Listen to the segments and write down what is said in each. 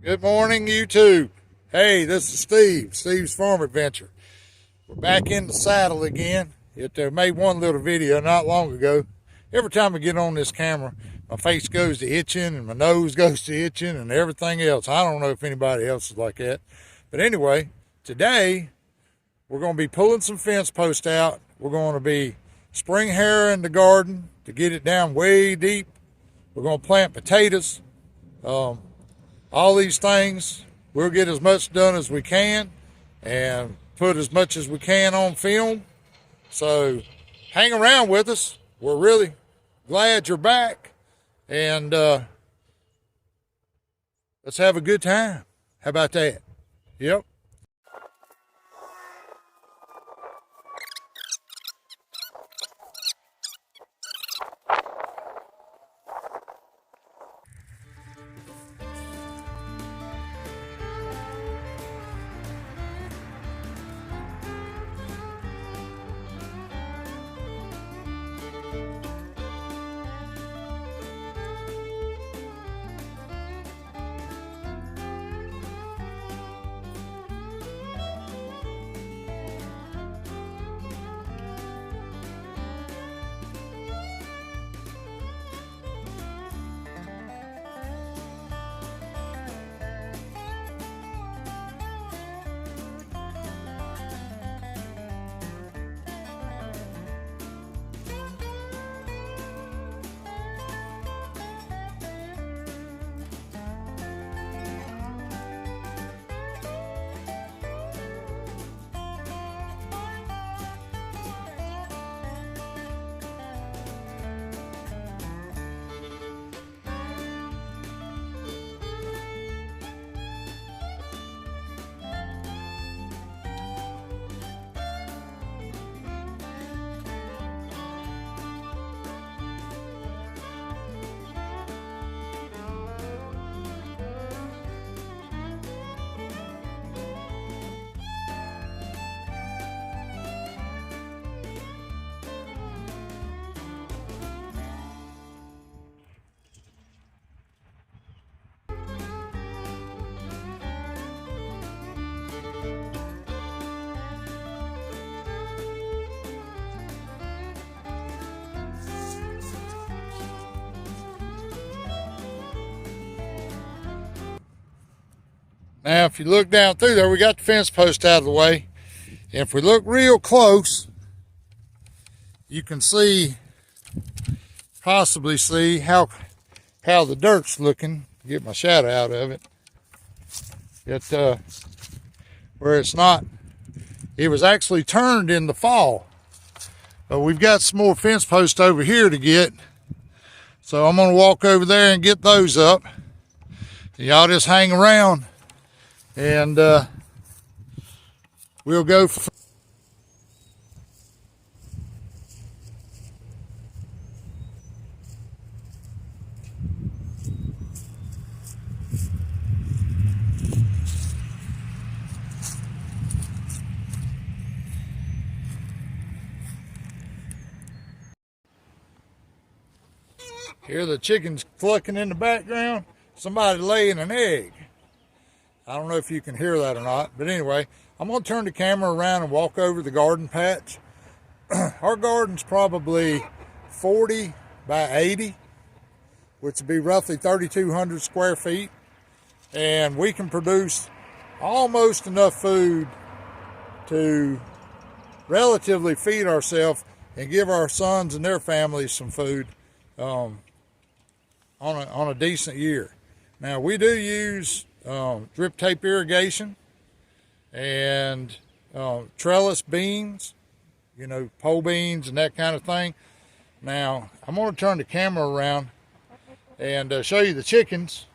Good morning, YouTube. Hey, this is Steve's Farm Adventure. We're back in the saddle again. Made one little video not long ago. Every time I get on this camera, my face goes to itching and my nose goes to itching and everything else. I don't know if anybody else is like that. But anyway, today we're going to be pulling some fence posts out. We're going to be spring harrowing the garden to get it down way deep. We're going to plant potatoes. All these things, we'll get as much done as we can and put as much as we can on film. So hang around with us. We're really glad you're back. And let's have a good time. How about that? Yep. Now, if you look down through there, we got the fence post out of the way. And if we look real close, you can possibly see how the dirt's looking. Get my shadow out of it. Where it's not, it was actually turned in the fall. But we've got some more fence posts over here to get. So I'm gonna walk over there and get those up. Y'all just hang around. And we'll go. Hear the chickens clucking in the background. Somebody laying an egg. I don't know if you can hear that or not, but anyway, I'm going to turn the camera around and walk over the garden patch. Our garden's probably 40 by 80, which would be roughly 3,200 square feet. And we can produce almost enough food to relatively feed ourselves and give our sons and their families some food on a decent year. Now, we do use drip tape irrigation and trellis beans, pole beans and that kind of thing. Now, I'm going to turn the camera around and show you the chickens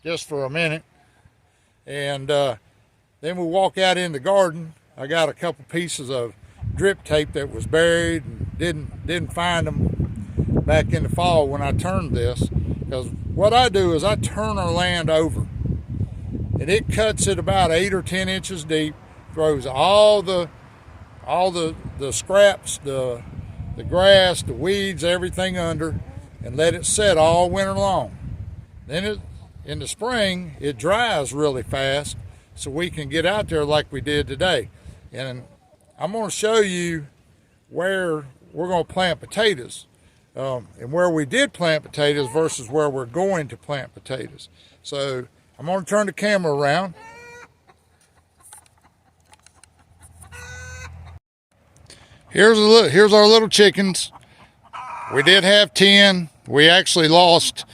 just for a minute. And then we'll walk out in the garden. I got a couple pieces of drip tape that was buried and didn't find them back in the fall when I turned this. Because what I do is I turn our land over. And it cuts it about 8 or 10 inches deep, throws all the scraps, the grass, the weeds, everything under, and let it set all winter long. Then in the spring, it dries really fast, so we can get out there like we did today. And I'm going to show you where we're going to plant potatoes, and where we did plant potatoes versus where we're going to plant potatoes. So I'm going to turn the camera around. Here's our little chickens. We did have 10. We actually lost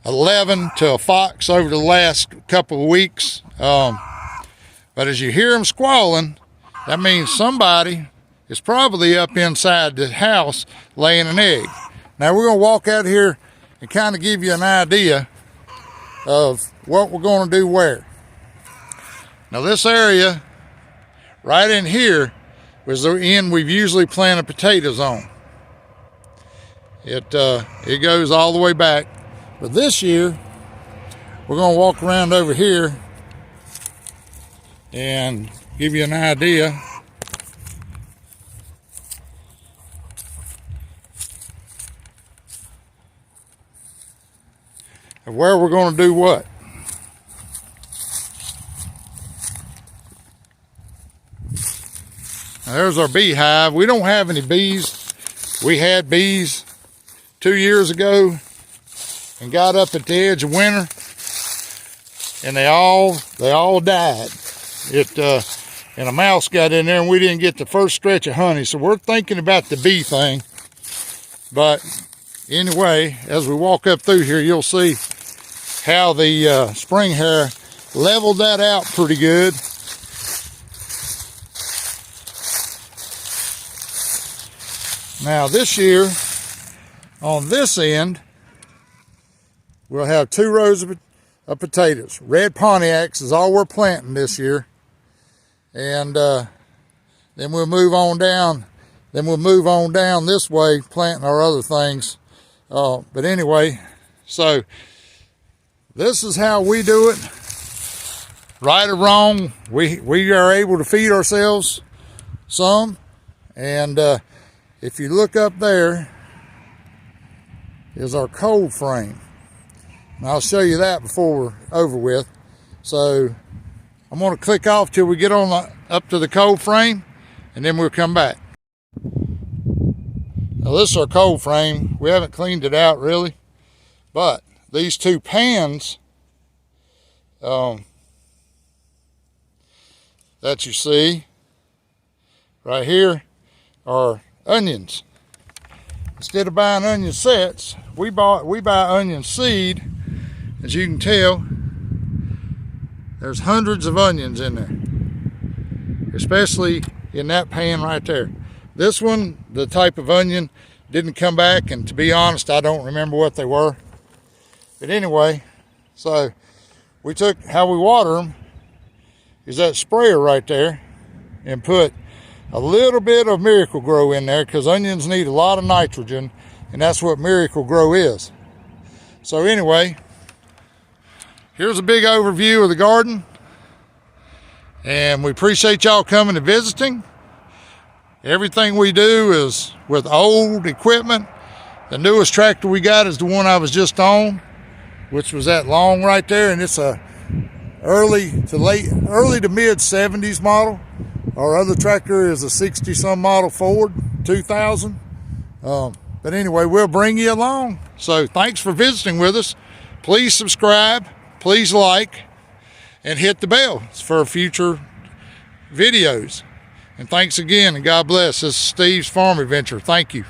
11 to a fox over the last couple of weeks. But as you hear them squalling, that means somebody is probably up inside the house laying an egg. Now we're going to walk out here and kind of give you an idea of what we're going to do where. Now this area right in here was the end we've usually planted potatoes on. It goes all the way back. But this year, we're going to walk around over here and give you an idea of where we're going to do what. Now there's our beehive. We don't have any bees. We had bees 2 years ago and got up at the edge of winter, and they all died. And a mouse got in there, and we didn't get the first stretch of honey. So we're thinking about the bee thing. But anyway, as we walk up through here, you'll see how the spring hare leveled that out pretty good. Now this year, on this end, we'll have 2 rows of potatoes. Red Pontiacs is all we're planting this year. And then we'll move on down. Then we'll move on down this way, planting our other things. But anyway, so this is how we do it. Right or wrong, we are able to feed ourselves some. And if you look up there, is our cold frame. And I'll show you that before we're over with. So I'm going to click off till we get on up to the cold frame, and then we'll come back. Now this is our cold frame. We haven't cleaned it out really, but these 2 pans that you see right here are onions. Instead of buying onion sets, we buy onion seed. As you can tell, there's hundreds of onions in there, especially in that pan right there. This one, the type of onion, didn't come back, and to be honest, I don't remember what they were. But anyway, so we took, how we water them is that sprayer right there, and put a little bit of Miracle-Gro in there, because onions need a lot of nitrogen, and that's what Miracle-Gro is. So anyway, here's a big overview of the garden, and we appreciate y'all coming and visiting. Everything we do is with old equipment. The newest tractor we got is the one I was just on, which was that long right there, and it's a early to mid 70s model. Our other tractor is a 60-some model Ford 2000. But anyway, we'll bring you along. So thanks for visiting with us. Please subscribe, please like, and hit the bell for future videos. And thanks again, and God bless. This is Steve's Farm Adventure. Thank you.